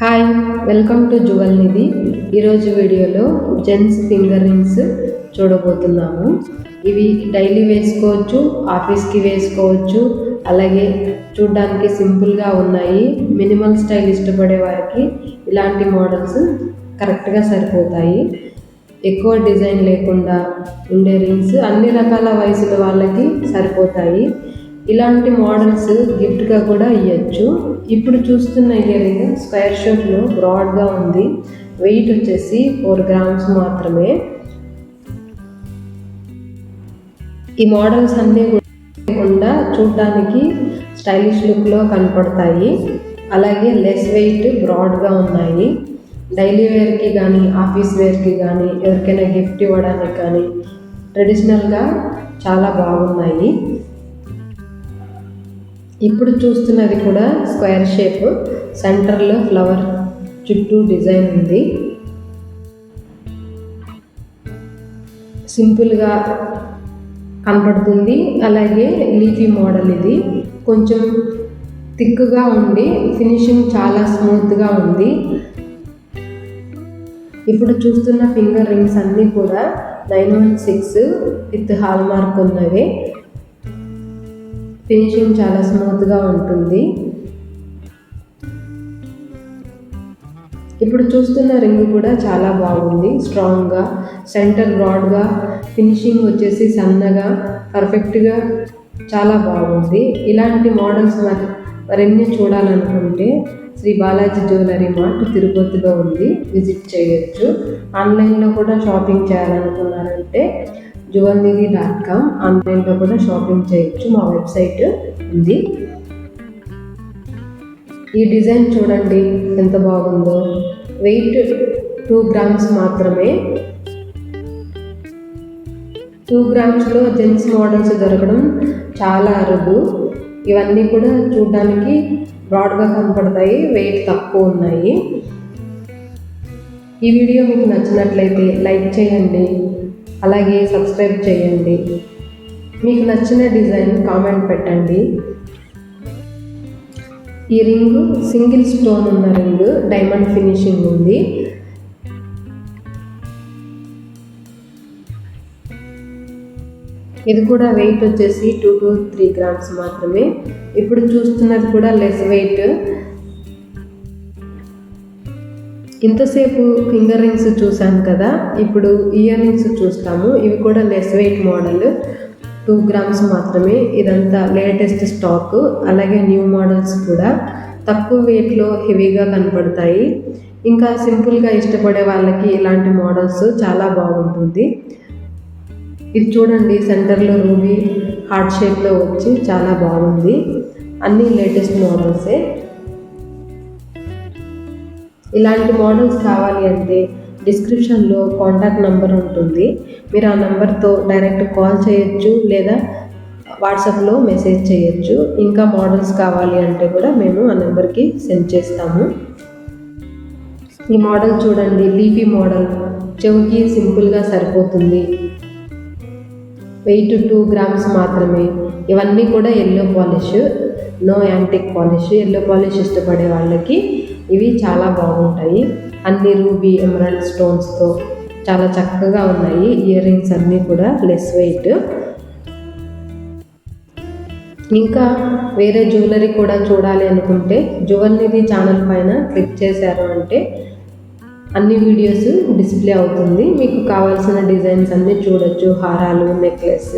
Hi, welcome to Jual నిధి. ఈరోజు వీడియోలో gents finger rings చూడబోతున్నాము. ఇవి డైలీ వేసుకోవచ్చు, ఆఫీస్కి వేసుకోవచ్చు, అలాగే చూడ్డానికి సింపుల్గా ఉన్నాయి. మినిమల్ స్టైల్ ఇష్టపడే వారికి ఇలాంటి మోడల్స్ కరెక్ట్గా సరిపోతాయి. ఎక్కువ డిజైన్ లేకుండా ఉండే రింగ్స్ అన్ని రకాల వయసుల వాళ్ళకి సరిపోతాయి. ఇలాంటి మోడల్స్ గిఫ్ట్గా కూడా ఇవ్వచ్చు. ఇప్పుడు చూస్తున్న ఇయర్ రింగ్ స్క్వేర్ షేప్లో బ్రాడ్గా ఉంది. వెయిట్ వచ్చేసి 4 grams మాత్రమే. ఈ మోడల్స్ అన్నీ కూడా చూడడానికి స్టైలిష్ లుక్లో కనపడతాయి. అలాగే లెస్ వెయిట్, బ్రాడ్గా ఉన్నాయి. డైలీ వేర్కి కానీ, ఆఫీస్ వేర్కి కానీ, ఎవరికైనా గిఫ్ట్ ఇవ్వడానికి కానీ ట్రెడిషనల్గా చాలా బాగున్నాయి. ఇప్పుడు చూస్తున్నది కూడా స్క్వేర్ షేప్, సెంటర్లో ఫ్లవర్ చుట్టూ డిజైన్ ఉంది. సింపుల్గా కనపడుతుంది. అలాగే లీఫీ మోడల్ ఇది. కొంచెం థిక్గా ఉండి ఫినిషింగ్ చాలా స్మూత్గా ఉంది. ఇప్పుడు చూస్తున్న ఫింగర్ రింగ్స్ అన్నీ కూడా 916 విత్ హాల్ మార్క్ ఉన్నవి. ఫినిషింగ్ చాలా స్మూత్గా ఉంటుంది. ఇప్పుడు చూస్తున్న రింగ్ కూడా చాలా బాగుంది. స్ట్రాంగ్గా, సెంటర్ బ్రాడ్గా, ఫినిషింగ్ వచ్చేసి సన్నగా, పర్ఫెక్ట్గా చాలా బాగుంది. ఇలాంటి మోడల్స్ మరిన్ని చూడాలనుకుంటే శ్రీ బాలాజీ జ్యువెలరీ మార్ట్ తిరుపతిలో ఉంది, విజిట్ చేయొచ్చు. ఆన్లైన్లో కూడా షాపింగ్ చేయాలనుకున్నారంటే juvalnidhi.com ఆన్లైన్లో కూడా షాపింగ్ చేయొచ్చు. మా వెబ్సైట్ ఉంది. ఈ డిజైన్ చూడండి ఎంత బాగుందో. వెయిట్ 2 grams మాత్రమే. 2 gramsలో జెంట్స్ మోడల్స్ దొరకడం చాలా అరుదు. ఇవన్నీ కూడా చూడడానికి బ్రాడ్గా కనపడతాయి, వెయిట్ తక్కువ ఉన్నాయి. ఈ వీడియో మీకు నచ్చినట్లయితే లైక్ చేయండి, అలాగే సబ్స్క్రైబ్ చేయండి. మీకు నచ్చిన డిజైన్ కామెంట్ పెట్టండి. ఈ రింగ్ సింగిల్ స్టోన్ ఉన్న రింగ్, డైమండ్ ఫినిషింగ్ ఉంది. ఇది కూడా వెయిట్ వచ్చేసి 2 to 3 grams మాత్రమే. ఇప్పుడు చూస్తున్నది కూడా లెస్ వెయిట్. ఇంతసేపు ఫింగర్ రింగ్స్ చూసాను కదా, ఇప్పుడు ఇయర్ రింగ్స్ చూస్తాము. ఇవి కూడా లెస్ వెయిట్ మోడల్, 2 grams మాత్రమే. ఇదంతా లేటెస్ట్ స్టాక్. అలాగే న్యూ మోడల్స్ కూడా తక్కువ వెయిట్లో హెవీగా కనపడతాయి. ఇంకా సింపుల్గా ఇష్టపడే వాళ్ళకి ఇలాంటి మోడల్స్ చాలా బాగుంటుంది. ఇది చూడండి, సెంటర్లో రూబీ హార్ట్ షేప్లో వచ్చి చాలా బాగుంది. అన్నీ లేటెస్ట్ మోడల్సే. ఇలాంటి మోడల్స్ కావాలి అంటే డిస్క్రిప్షన్లో కాంటాక్ట్ నెంబర్ ఉంటుంది. మీరు ఆ నెంబర్తో డైరెక్ట్ కాల్ చేయొచ్చు, లేదా వాట్సాప్లో మెసేజ్ చేయొచ్చు. ఇంకా మోడల్స్ కావాలి అంటే కూడా మేము ఆ నెంబర్కి సెండ్ చేస్తాము. ఈ మోడల్ చూడండి, లీఫీ మోడల్. చెవికి సింపుల్గా సరిపోతుంది. వెయిట్ 2 grams మాత్రమే. ఇవన్నీ కూడా yellow polish, no antique polish. Yellow polish ఇష్టపడే వాళ్ళకి ఇవి చాలా బాగుంటాయి. అన్ని రూబీ, ఎమరాల్డ్ స్టోన్స్తో చాలా చక్కగా ఉన్నాయి. ఇయర్ రింగ్స్ అన్నీ కూడా లెస్ వెయిట్. ఇంకా వేరే జ్యువెలరీ కూడా చూడాలి అనుకుంటే జువల్ నిధి ఛానల్ పైన క్లిక్ చేశారు అంటే అన్ని వీడియోస్ డిస్ప్లే అవుతుంది. మీకు కావాల్సిన డిజైన్స్ అన్నీ చూడొచ్చు. హారాలు, నెక్లెస్,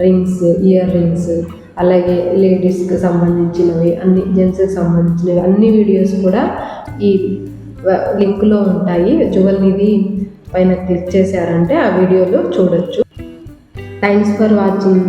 రింగ్స్, ఇయర్ రింగ్స్, అలాగే లేడీస్కి సంబంధించినవి, అన్ని జెంట్స్కి సంబంధించినవి అన్ని వీడియోస్ కూడా ఈ లింక్లో ఉంటాయి. జువల్ నిధి పైన క్లిక్ చేశారంటే ఆ వీడియోలో చూడొచ్చు. Thanks for watching.